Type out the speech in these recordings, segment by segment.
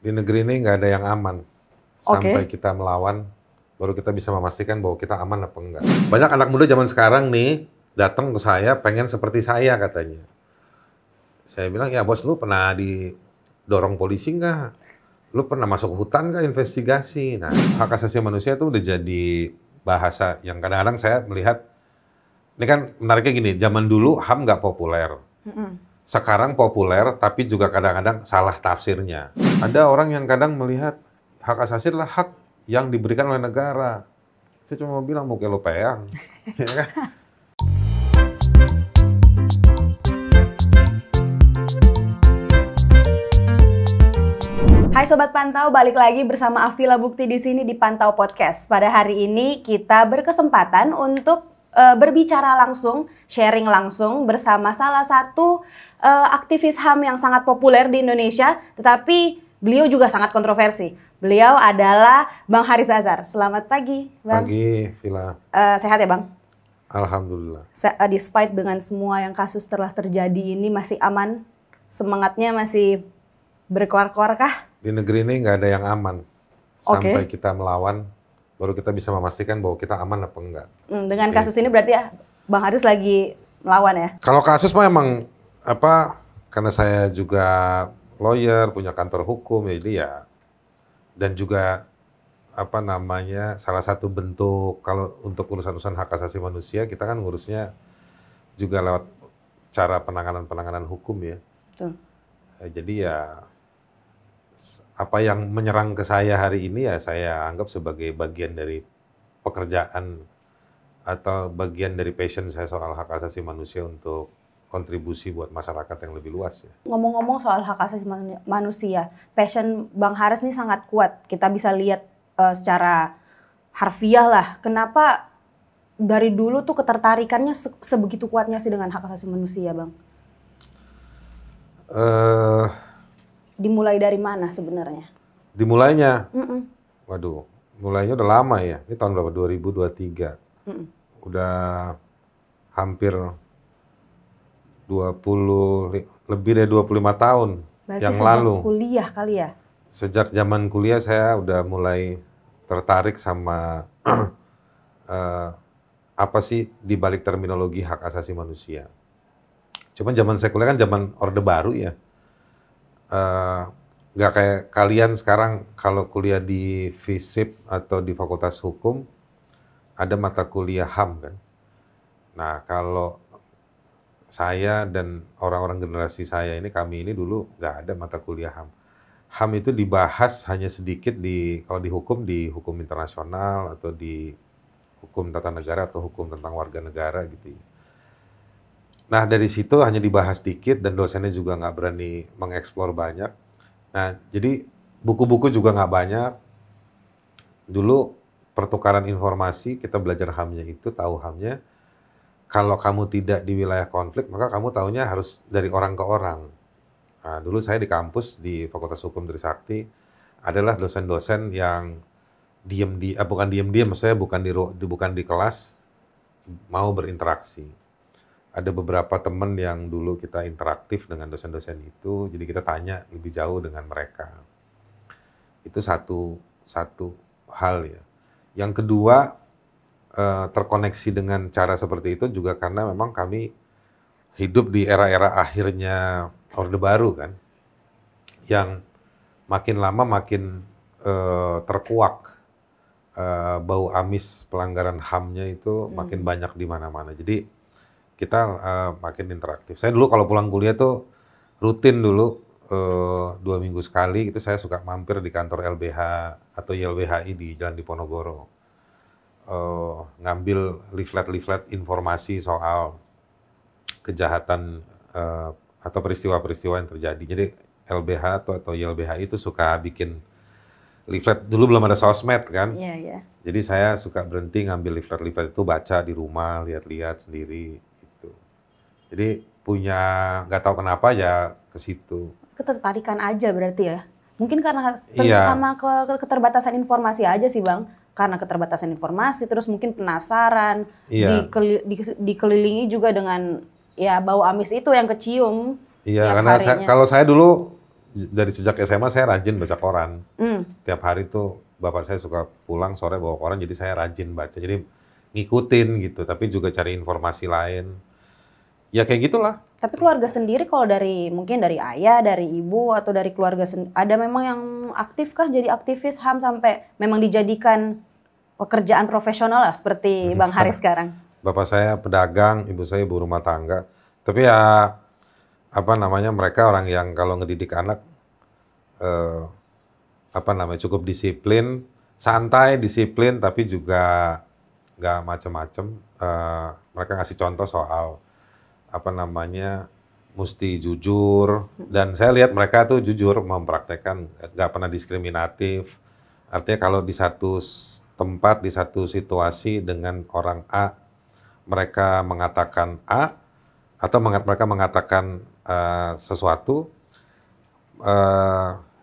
Di negeri ini nggak ada yang aman. Sampai Oke. kita melawan, baru kita bisa memastikan bahwa kita aman apa enggak. Banyak anak muda zaman sekarang nih, datang ke saya pengen seperti saya katanya. Saya bilang, ya bos lu pernah didorong polisi nggak? Lu pernah masuk hutan nggak investigasi? Nah, hak asasi manusia itu udah jadi bahasa yang kadang-kadang saya melihat, ini kan menariknya gini, zaman dulu HAM nggak populer. Sekarang populer, tapi juga kadang-kadang salah tafsirnya. Ada orang yang kadang melihat hak asasi adalah hak yang diberikan oleh negara. Saya cuma mau bilang, muka lo peyang. Ya kan? Hai Sobat Pantau, balik lagi bersama Afila Bukti di sini di Pantau Podcast. Pada hari ini kita berkesempatan untuk berbicara langsung, sharing langsung bersama salah satu aktivis HAM yang sangat populer di Indonesia, tetapi beliau juga sangat kontroversi. Beliau adalah Bang Haris Azhar. Selamat pagi, Bang. Pagi, Vila. Sehat ya, Bang? Alhamdulillah. Despite dengan semua yang kasus telah terjadi ini masih aman? Semangatnya masih berkoar-koar kah? Di negeri ini nggak ada yang aman. Oke. Sampai kita melawan, baru kita bisa memastikan bahwa kita aman apa enggak. Dengan kasus ini berarti ya Bang Haris lagi melawan ya? Kalau kasus mah emang karena saya juga lawyer, punya kantor hukum, jadi ya, dan juga salah satu bentuk kalau untuk urusan-urusan hak asasi manusia kita kan ngurusnya juga lewat cara penanganan hukum ya. Betul. Jadi ya apa yang menyerang ke saya hari ini ya saya anggap sebagai bagian dari pekerjaan atau bagian dari passion saya soal hak asasi manusia untuk kontribusi buat masyarakat yang lebih luas ya. Ngomong-ngomong soal hak asasi manusia, passion Bang Haris ini sangat kuat. Kita bisa lihat secara harfiah lah. Kenapa dari dulu tuh ketertarikannya sebegitu kuatnya sih dengan hak asasi manusia, Bang? Dimulai dari mana sebenarnya? Dimulainya? Waduh, mulainya udah lama ya. Ini tahun berapa? 2023. Udah hampir lebih dari 25 tahun. Berarti yang sejak lalu. Kuliah kali ya? Sejak zaman kuliah saya udah mulai tertarik sama apa sih di balik terminologi hak asasi manusia. Cuman zaman saya kuliah kan zaman Orde Baru ya. Nggak kayak kalian sekarang kalau kuliah di FISIP atau di Fakultas Hukum, ada mata kuliah HAM kan. Nah kalau saya dan orang-orang generasi saya ini, kami ini dulu nggak ada mata kuliah HAM. HAM itu dibahas hanya sedikit kalau di hukum internasional atau di hukum tata negara atau hukum tentang warga negara gitu ya. Nah dari situ hanya dibahas dikit dan dosennya juga nggak berani mengeksplor banyak. Nah jadi buku-buku juga nggak banyak. Dulu pertukaran informasi, kita belajar HAM-nya itu, tahu HAM-nya. Kalau kamu tidak di wilayah konflik, maka kamu tahunya harus dari orang ke orang. Nah, dulu saya di kampus, di Fakultas Hukum Trisakti, adalah dosen-dosen yang bukan diem-diem, maksudnya bukan di kelas, mau berinteraksi. Ada beberapa teman yang dulu kita interaktif dengan dosen-dosen itu, jadi kita tanya lebih jauh dengan mereka. Itu satu hal ya. Yang kedua, terkoneksi dengan cara seperti itu juga karena memang kami hidup di era-era akhirnya Orde Baru kan, yang makin lama makin terkuak bau amis pelanggaran HAM-nya itu makin banyak di mana-mana. Jadi kita makin interaktif. Saya dulu kalau pulang kuliah tuh rutin dulu 2 minggu sekali itu saya suka mampir di kantor LBH atau YLBHI di Jalan Diponegoro. Ngambil leaflet informasi soal kejahatan atau peristiwa-peristiwa yang terjadi. Jadi LBH atau YLBHI itu suka bikin leaflet, dulu belum ada sosmed kan. Iya. Jadi saya suka berhenti ngambil leaflet itu, baca di rumah, lihat-lihat sendiri gitu. Jadi nggak tahu kenapa ya ke situ. Ketertarikan aja berarti ya? Mungkin karena Iya. sama keterbatasan informasi aja sih Bang. Karena keterbatasan informasi, terus mungkin penasaran, Iya. dikelilingi juga dengan ya bau amis itu yang kecium. Iya, tiap karena harinya. kalau saya dulu dari sejak SMA saya rajin baca koran. Hmm. Tiap hari tuh bapak saya suka pulang sore bawa koran, jadi saya rajin baca. Jadi ngikutin gitu, tapi juga cari informasi lain. Ya kayak gitulah. Tapi keluarga sendiri kalau mungkin dari ayah, dari ibu, atau dari keluarga ada memang yang aktif kah jadi aktivis HAM sampai memang dijadikan pekerjaan profesional lah seperti Bang Haris sekarang? Bapak saya pedagang, ibu saya ibu rumah tangga. Tapi ya apa namanya, mereka orang yang kalau ngedidik anak apa namanya, cukup disiplin, santai, disiplin, tapi juga nggak macem-macem. Mereka ngasih contoh soal apa namanya, mesti jujur, dan saya lihat mereka tuh jujur mempraktekkan, nggak pernah diskriminatif. Artinya kalau di satu tempat, di satu situasi dengan orang A, mereka mengatakan A, atau mereka mengatakan sesuatu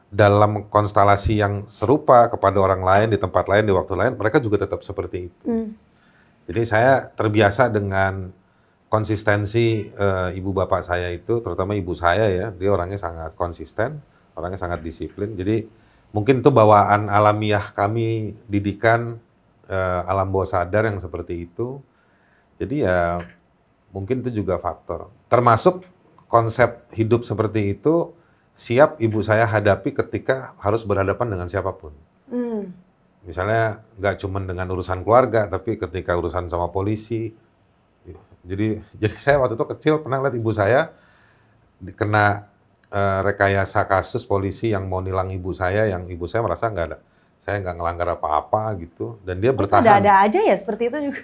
dalam konstelasi yang serupa kepada orang lain, di tempat lain, di waktu lain, mereka juga tetap seperti itu. Jadi saya terbiasa dengan konsistensi ibu bapak saya itu, terutama ibu saya ya, dia orangnya sangat konsisten, orangnya sangat disiplin. Jadi mungkin itu bawaan alamiah kami, didikan alam bawah sadar yang seperti itu. Jadi ya mungkin itu juga faktor. Termasuk konsep hidup seperti itu siap ibu saya hadapi ketika harus berhadapan dengan siapapun. Misalnya nggak cuma dengan urusan keluarga, tapi ketika urusan sama polisi. Jadi saya waktu itu kecil pernah lihat ibu saya kena rekayasa kasus polisi yang mau nilang ibu saya, yang ibu saya merasa saya nggak ngelanggar apa-apa gitu, dan dia bertahan. Ada aja ya seperti itu juga.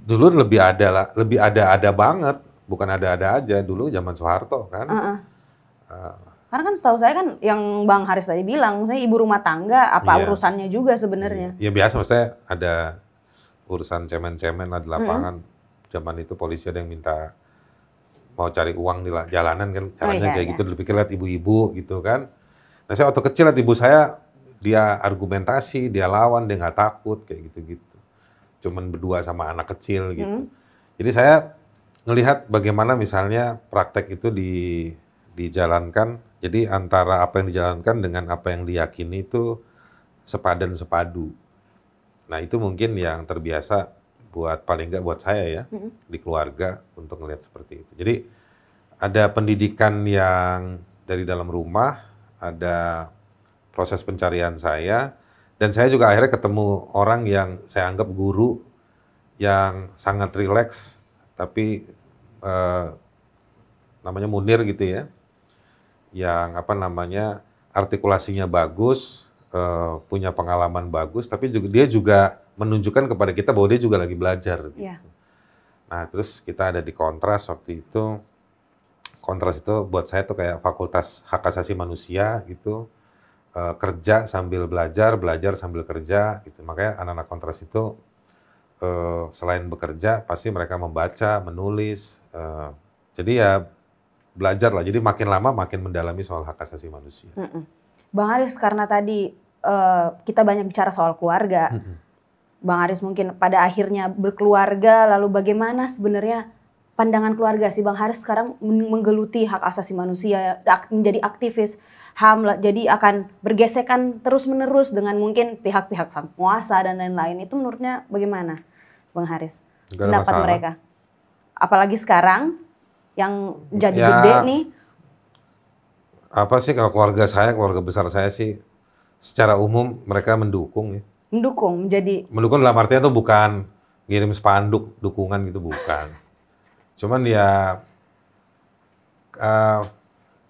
Dulu lebih ada banget, bukan ada aja dulu zaman Soeharto kan. Karena kan setahu saya kan yang Bang Haris tadi bilang, misalnya ibu rumah tangga, apa urusannya juga sebenarnya? Ya biasa, maksudnya ada urusan cemen-cemen lah di lapangan. Zaman itu polisi ada yang minta mau cari uang di jalanan kan, caranya kayak gitu. Dipikir lihat ibu-ibu gitu kan. Nah saya waktu kecil lihat ibu saya, dia argumentasi, dia lawan, dia nggak takut kayak gitu-gitu. Cuman berdua sama anak kecil gitu. Jadi saya ngelihat bagaimana misalnya praktek itu dijalankan. Jadi antara apa yang dijalankan dengan apa yang diyakini itu sepadan sepadu. Nah itu mungkin yang terbiasa paling nggak buat saya ya, di keluarga untuk ngelihat seperti itu. Jadi ada pendidikan yang dari dalam rumah, ada proses pencarian saya, dan saya juga akhirnya ketemu orang yang saya anggap guru yang sangat rileks, tapi namanya Munir gitu ya, yang apa namanya, artikulasinya bagus, punya pengalaman bagus, tapi dia juga menunjukkan kepada kita bahwa dia juga lagi belajar. Gitu. Nah, terus kita ada di Kontras waktu itu. Kontras itu buat saya tuh kayak fakultas hak asasi manusia gitu. Kerja sambil belajar, belajar sambil kerja gitu. Makanya anak-anak Kontras itu selain bekerja pasti mereka membaca, menulis. Jadi ya belajar lah. Jadi makin lama makin mendalami soal hak asasi manusia. Bang Haris, karena tadi kita banyak bicara soal keluarga. Bang Haris mungkin pada akhirnya berkeluarga, lalu bagaimana sebenarnya pandangan keluarga sih Bang Haris sekarang menggeluti hak asasi manusia, menjadi aktivis HAM, jadi akan bergesekan terus-menerus dengan mungkin pihak-pihak sang penguasa dan lain-lain. Itu menurutnya bagaimana Bang Haris? Pendapat mereka? Apalagi sekarang yang jadi gede nih. Apa sih kalau keluarga besar saya sih secara umum mereka mendukung ya. Mendukung dalam artian tuh bukan ngirim spanduk dukungan gitu, bukan. Cuman ya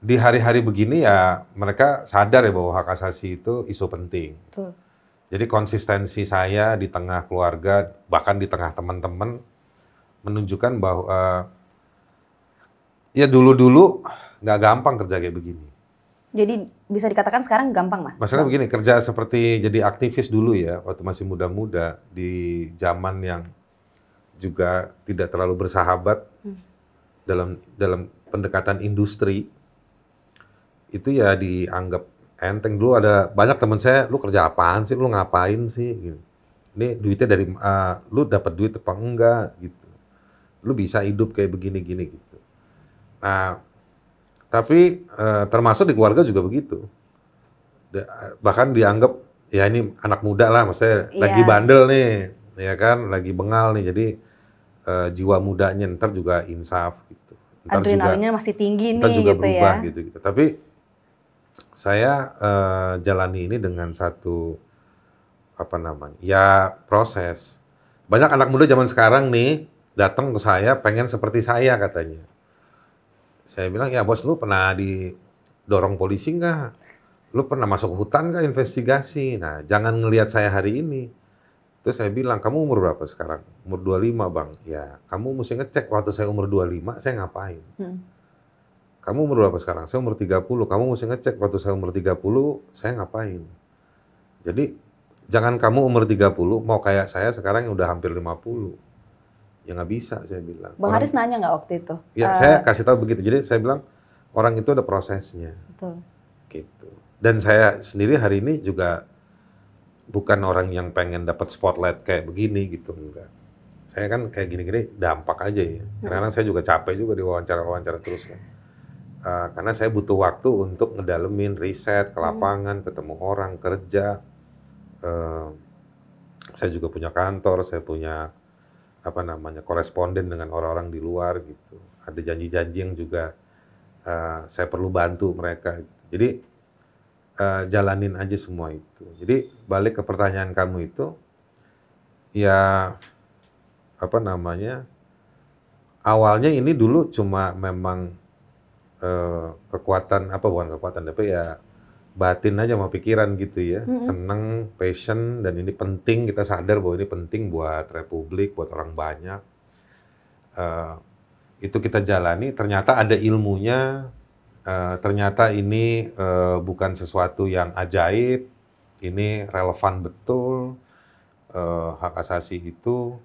di hari-hari begini ya mereka sadar ya bahwa hak asasi itu isu penting. Betul. Jadi konsistensi saya di tengah keluarga, bahkan di tengah teman-teman, menunjukkan bahwa ya dulu-dulu nggak gampang kerja kayak begini. Jadi bisa dikatakan sekarang gampang, Mas? Masalahnya begini, kerja seperti jadi aktivis dulu ya, waktu masih muda-muda, di zaman yang juga tidak terlalu bersahabat dalam pendekatan industri, itu ya dianggap enteng. Dulu ada banyak teman saya, lu kerja apaan sih, lu ngapain sih? Gitu. Ini duitnya dari, lu dapat duit apa enggak? Gitu. Lu bisa hidup kayak begini-gini gitu. Nah, Tapi termasuk di keluarga juga begitu. Bahkan dianggap ya ini anak muda lah, maksudnya lagi bandel nih, ya kan, lagi bengal nih, jadi jiwa mudanya ntar juga insaf gitu. Ntar adrenalinnya masih tinggi nih juga gitu berubah ya. gitu. Tapi saya jalani ini dengan satu apa namanya? Ya proses. Banyak anak muda zaman sekarang nih datang ke saya pengen seperti saya katanya. Saya bilang, ya bos, lu pernah didorong polisi nggak? Lu pernah masuk hutan nggak investigasi? Nah, jangan ngelihat saya hari ini. Terus saya bilang, kamu umur berapa sekarang? Umur 25 bang. Ya, kamu mesti ngecek waktu saya umur 25, saya ngapain? Kamu umur berapa sekarang? Saya umur 30. Kamu mesti ngecek waktu saya umur 30, saya ngapain? Jadi, jangan kamu umur 30, mau kayak saya sekarang yang udah hampir 50. Ya nggak bisa, saya bilang. Bang Haris nanya nggak waktu itu? Ya, saya kasih tahu begitu. Jadi saya bilang, orang itu ada prosesnya. Betul. Gitu. Dan saya sendiri hari ini juga bukan orang yang pengen dapat spotlight kayak begini gitu, enggak. Saya kan kayak gini-gini dampak aja ya. Karena saya juga capek juga di wawancara-wawancara terus kan. Karena saya butuh waktu untuk ngedalemin riset ke lapangan, ketemu orang, kerja. Saya juga punya kantor, saya punya apa namanya koresponden dengan orang-orang di luar gitu. Ada janji-janji yang juga saya perlu bantu mereka. Jadi jalanin aja semua itu. Jadi balik ke pertanyaan kamu itu, ya apa namanya, awalnya ini dulu cuma memang kekuatan, bukan kekuatan, tapi ya batin aja sama pikiran gitu ya. Seneng, passion, dan ini penting, kita sadar bahwa ini penting buat Republik, buat orang banyak. Itu kita jalani, ternyata ada ilmunya. Ternyata ini bukan sesuatu yang ajaib, ini relevan betul hak asasi itu,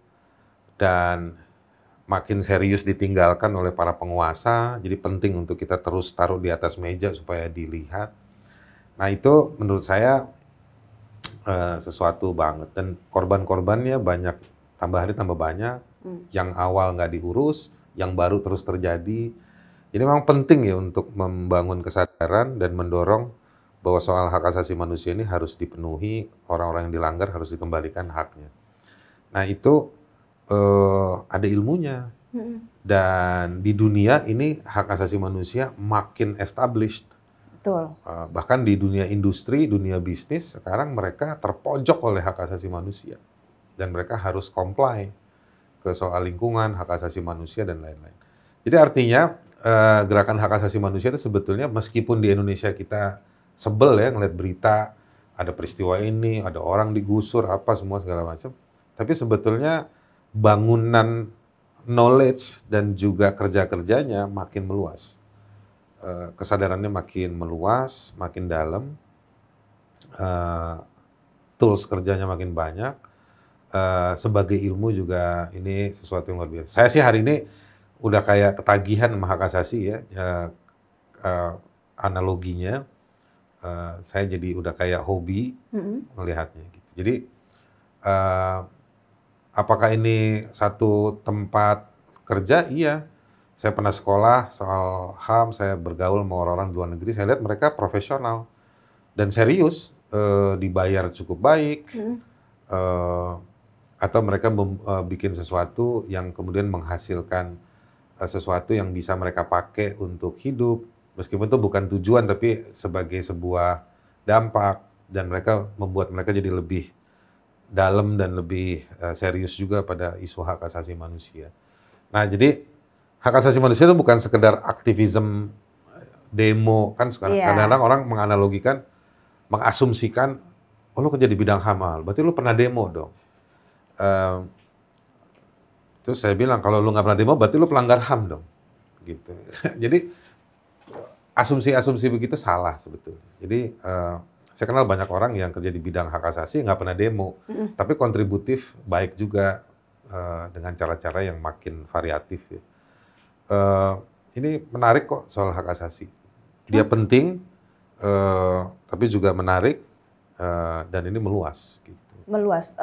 dan makin serius ditinggalkan oleh para penguasa, jadi penting untuk kita terus taruh di atas meja supaya dilihat. Nah itu menurut saya sesuatu banget, dan korban-korbannya banyak, tambah hari tambah banyak, yang awal nggak diurus, yang baru terus terjadi. Jadi memang penting ya untuk membangun kesadaran dan mendorong bahwa soal hak asasi manusia ini harus dipenuhi, orang-orang yang dilanggar harus dikembalikan haknya. Nah itu ada ilmunya. Dan di dunia ini hak asasi manusia makin established. Betul. Bahkan di dunia industri, dunia bisnis, sekarang mereka terpojok oleh hak asasi manusia. Dan mereka harus comply ke soal lingkungan, hak asasi manusia, dan lain-lain. Jadi artinya gerakan hak asasi manusia itu sebetulnya meskipun di Indonesia kita sebel ya ngeliat berita, ada peristiwa ini, ada orang digusur, apa semua segala macam. Tapi sebetulnya bangunan knowledge dan juga kerja-kerjanya makin meluas. Kesadarannya makin meluas, makin dalam. Tools kerjanya makin banyak. Sebagai ilmu juga ini sesuatu yang luar biasa. Saya sih hari ini udah kayak ketagihan sama hak asasi ya, analoginya. Saya jadi udah kayak hobi melihatnya gitu. Jadi apakah ini satu tempat kerja? Iya. Saya pernah sekolah soal HAM, saya bergaul sama orang-orang di luar negeri, saya lihat mereka profesional dan serius, dibayar cukup baik, atau mereka bikin sesuatu yang kemudian menghasilkan sesuatu yang bisa mereka pakai untuk hidup, meskipun itu bukan tujuan tapi sebagai sebuah dampak, dan mereka membuat mereka jadi lebih dalam dan lebih serius juga pada isu hak asasi manusia. Nah, jadi hak asasi manusia itu bukan sekedar aktivisme demo kan sekarang. Kadang-kadang orang menganalogikan, mengasumsikan, oh lu kerja di bidang HAM, berarti lu pernah demo dong. Terus saya bilang, kalau lu nggak pernah demo, berarti lu pelanggar HAM dong. Gitu. Jadi asumsi-asumsi begitu salah sebetulnya. Jadi saya kenal banyak orang yang kerja di bidang hak asasi nggak pernah demo, tapi kontributif baik juga dengan cara-cara yang makin variatif. Ya. Ini menarik kok soal hak asasi. Dia penting, tapi juga menarik dan ini meluas. Gitu. Meluas.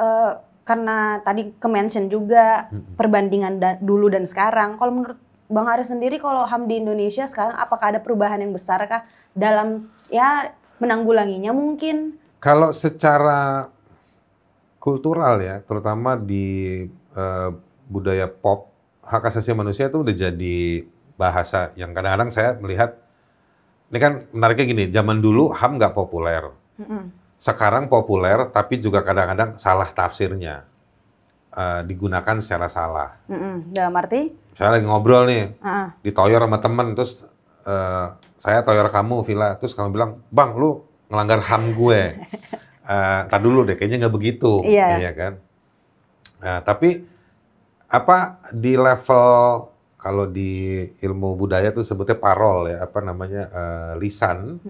Karena tadi ke-mention juga perbandingan dulu dan sekarang. Kalau menurut Bang Haris sendiri kalau HAM di Indonesia sekarang apakah ada perubahan yang besar kah dalam ya menanggulanginya mungkin? Kalau secara kultural ya, terutama di budaya pop, hak asasi manusia itu udah jadi bahasa yang kadang-kadang saya melihat, ini kan menariknya gini, zaman dulu HAM nggak populer. Sekarang populer, tapi juga kadang-kadang salah tafsirnya. Digunakan secara salah. Dalam arti? Saya lagi ngobrol nih, ditoyor sama temen, terus saya toyor kamu, Villa, terus kamu bilang, Bang, lu ngelanggar HAM gue. Ntar dulu deh, kayaknya nggak begitu. Iya kan? Nah, tapi apa di level, kalau di ilmu budaya tuh sebutnya parol ya, apa namanya, lisan.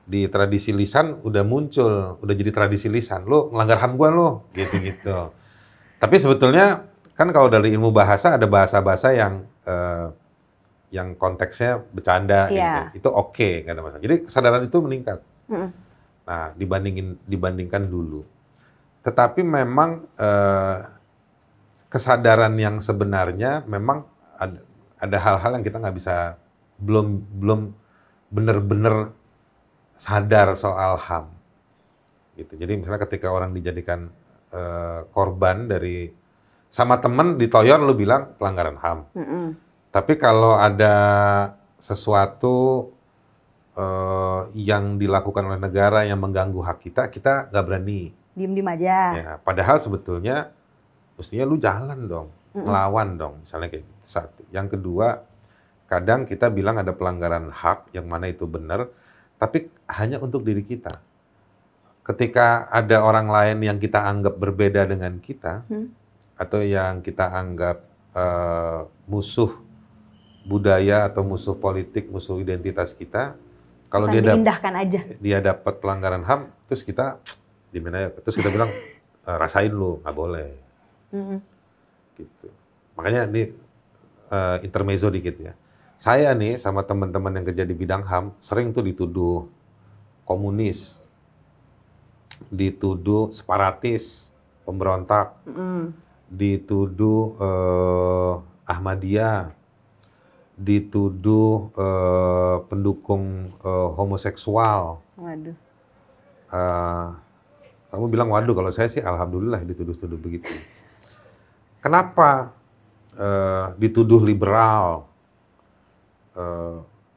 Di tradisi lisan udah muncul, udah jadi tradisi lisan. Lu ngelanggar HAM gue lu, gitu-gitu. Tapi sebetulnya kan kalau dari ilmu bahasa ada bahasa-bahasa yang konteksnya bercanda gitu. Itu oke, nggak ada masalah. Jadi kesadaran itu meningkat. Nah, dibandingkan dulu. Tetapi memang kesadaran yang sebenarnya memang ada hal-hal yang kita nggak bisa, belum benar-benar sadar soal HAM. Gitu. Jadi misalnya ketika orang dijadikan korban dari sama temen ditoyor, lu bilang pelanggaran HAM. Tapi kalau ada sesuatu yang dilakukan oleh negara yang mengganggu hak kita, kita nggak berani. Diem-diem aja. Ya, padahal sebetulnya mestinya lu jalan dong, melawan dong, misalnya kayak gitu. Satu. Yang kedua, kadang kita bilang ada pelanggaran hak yang mana itu benar, tapi hanya untuk diri kita. Ketika ada orang lain yang kita anggap berbeda dengan kita, atau yang kita anggap musuh budaya atau musuh politik, musuh identitas kita, kalau dia dapat pelanggaran HAM, terus kita bilang rasain lu, nggak boleh. Gitu. Makanya ini intermezzo dikit ya. Saya nih sama teman-teman yang kerja di bidang HAM sering tuh dituduh komunis, dituduh separatis, pemberontak, dituduh Ahmadiyah, dituduh pendukung homoseksual. Waduh. Kamu bilang waduh, kalau saya sih alhamdulillah dituduh-tuduh begitu. Kenapa dituduh liberal?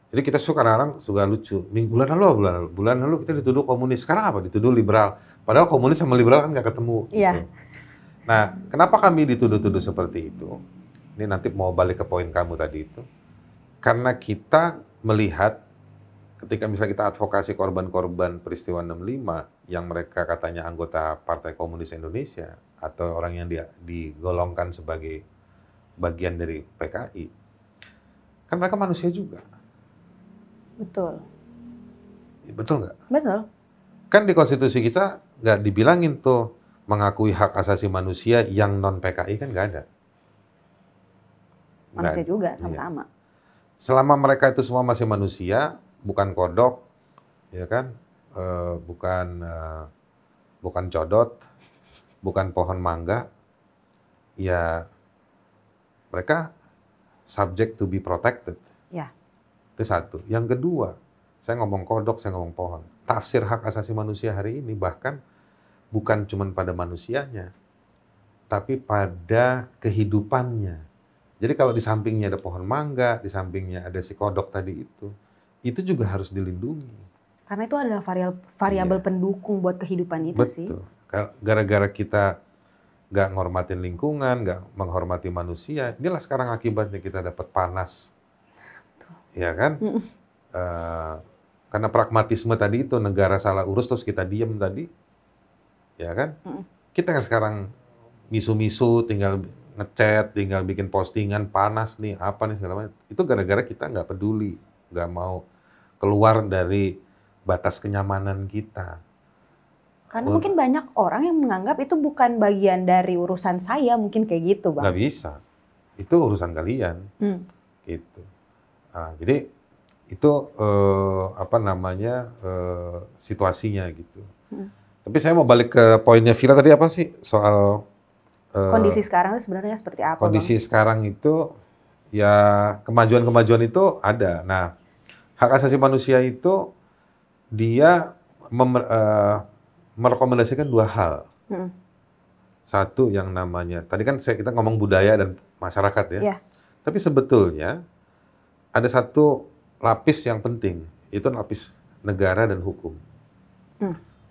Jadi kita kadang-kadang suka lucu. Bulan lalu kita dituduh komunis. Sekarang apa? Dituduh liberal. Padahal komunis sama liberal kan nggak ketemu. Iya. Gitu. Nah, kenapa kami dituduh-tuduh seperti itu? Ini nanti mau balik ke poin kamu tadi itu. Karena kita melihat ketika misalnya kita advokasi korban-korban peristiwa 65 yang mereka katanya anggota Partai Komunis Indonesia atau orang yang digolongkan sebagai bagian dari PKI, kan mereka manusia juga. Betul. Betul nggak? Betul. Kan di konstitusi kita nggak dibilangin tuh mengakui hak asasi manusia yang non PKI, kan nggak ada. Manusia juga, sama-sama. Selama mereka itu semua masih manusia, bukan kodok, ya kan, bukan codot, bukan pohon mangga, ya mereka subject to be protected. Ya. Itu satu. Yang kedua, saya ngomong kodok, saya ngomong pohon. Tafsir hak asasi manusia hari ini bahkan bukan cuma pada manusianya, tapi pada kehidupannya. Jadi kalau di sampingnya ada pohon mangga, di sampingnya ada si kodok tadi itu juga harus dilindungi. Karena itu adalah variabel pendukung buat kehidupan itu. Betul. Sih. Gara-gara kita nggak menghormatin lingkungan, nggak menghormati manusia, inilah sekarang akibatnya kita dapat panas. Ya kan? Karena pragmatisme tadi itu, negara salah urus terus kita diem tadi. Ya kan? Kita yang sekarang misu-misu, tinggal ngechat, tinggal bikin postingan, panas nih, apa nih segala macam. Itu gara-gara kita nggak peduli, nggak mau keluar dari batas kenyamanan kita. Karena mungkin banyak orang yang menganggap itu bukan bagian dari urusan saya, mungkin kayak gitu, Bang. Nggak bisa, itu urusan kalian. Gitu. Nah, jadi itu situasinya gitu. Tapi saya mau balik ke poinnya Villa tadi, apa sih soal kondisi sekarang itu sebenarnya seperti apa? Kondisi Bang? Sekarang itu ya kemajuan-kemajuan itu ada. Nah, hak asasi manusia itu dia merekomendasikan dua hal. Mm-mm. Satu yang namanya, tadi kan kita ngomong budaya dan masyarakat ya. Iya. Tapi sebetulnya ada satu lapis yang penting, itu lapis negara dan hukum.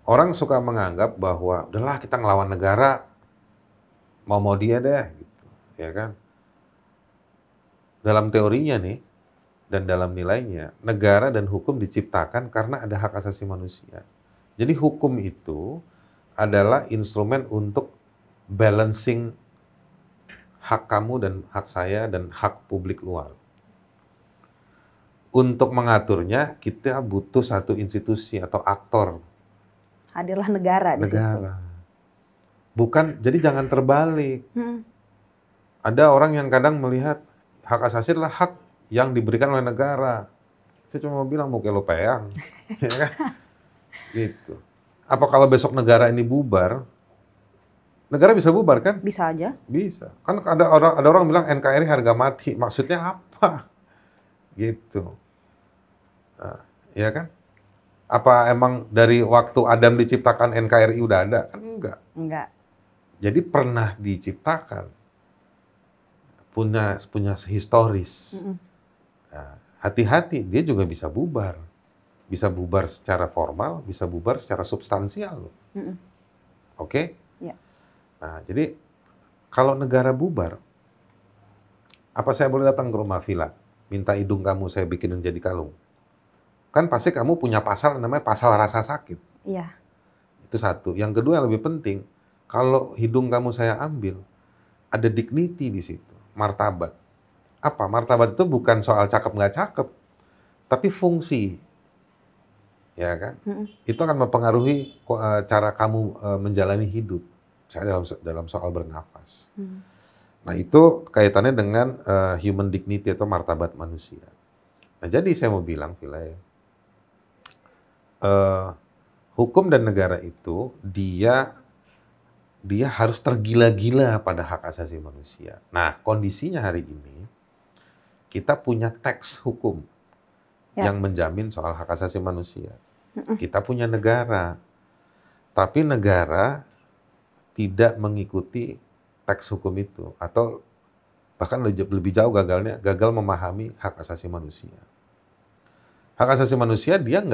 Orang suka menganggap bahwa udahlah kita ngelawan negara, mau dia deh, gitu, ya kan? Dalam teorinya nih, dan dalam nilainya, negara dan hukum diciptakan karena ada hak asasi manusia. Jadi hukum itu adalah instrumen untuk balancing hak kamu dan hak saya dan hak publik luar. Untuk mengaturnya, kita butuh satu institusi atau aktor. Hadirlah negara di situ. Negara. Bukan, jadi jangan terbalik. Ada orang yang kadang melihat hak asasi adalah hak yang diberikan oleh negara. Saya cuma mau bilang, mau lo peyang. Ya kan? Gitu. Apa kalau besok negara ini bubar, negara bisa bubar kan? Bisa aja. Bisa. Kan ada orang bilang NKRI harga mati. Maksudnya apa? Gitu. Nah, ya kan? Apa emang dari waktu Adam diciptakan NKRI udah ada? Kan enggak. Enggak. Jadi pernah diciptakan. Punya historis. Nah, hati-hati, dia juga bisa bubar. Bisa bubar secara formal, bisa bubar secara substansial. Oke? Ya. Nah, jadi kalau negara bubar, apa saya boleh datang ke rumah Villa, minta hidung kamu saya bikinin jadi kalung? Kan pasti kamu punya pasal namanya pasal rasa sakit. Iya. Itu satu. Yang kedua yang lebih penting, kalau hidung kamu saya ambil, ada dignity di situ, martabat. Apa? Martabat itu bukan soal cakep nggak cakep, tapi fungsi. Ya kan? Itu akan mempengaruhi cara kamu menjalani hidup. Misalnya dalam soal bernafas. Nah, itu kaitannya dengan human dignity atau martabat manusia. Nah, jadi saya mau bilang, Villa ya, hukum dan negara itu dia harus tergila-gila pada hak asasi manusia. Nah, kondisinya hari ini kita punya teks hukum yang menjamin soal hak asasi manusia. Kita punya negara, tapi negara tidak mengikuti teks hukum itu, atau bahkan lebih jauh gagal memahami hak asasi manusia. Hak asasi manusia dia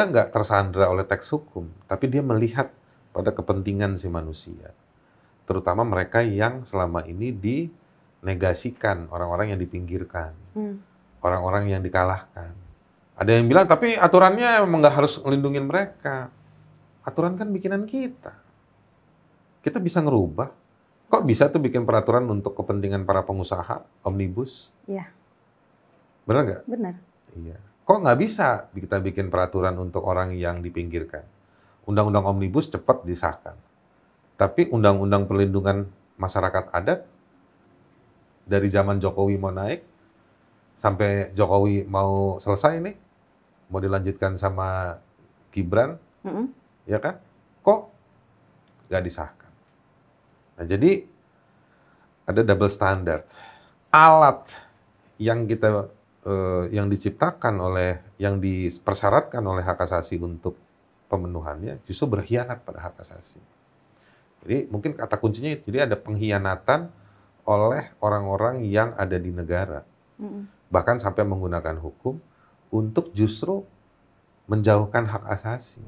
nggak tersandra oleh teks hukum, tapi dia melihat pada kepentingan si manusia, terutama mereka yang selama ini dinegasikan, orang-orang yang dipinggirkan, orang-orang yang dikalahkan. Ada yang bilang, tapi aturannya emang nggak harus ngelindungin mereka. Aturan kan bikinan kita. Kita bisa ngerubah. Kok bisa tuh bikin peraturan untuk kepentingan para pengusaha, omnibus? Iya. Benar nggak? Benar. Iya. Kok nggak bisa kita bikin peraturan untuk orang yang dipinggirkan? Undang-undang omnibus cepat disahkan. Tapi undang-undang perlindungan masyarakat adat, dari zaman Jokowi mau naik, sampai Jokowi mau selesai nih, mau dilanjutkan sama Gibran, ya kan? Kok nggak disahkan? Nah, jadi ada double standard. Alat yang yang diciptakan yang dipersyaratkan oleh hak asasi untuk pemenuhannya justru berkhianat pada hak asasi. Jadi mungkin kata kuncinya itu, jadi ada pengkhianatan oleh orang-orang yang ada di negara, bahkan sampai menggunakan hukum untuk justru menjauhkan hak asasi.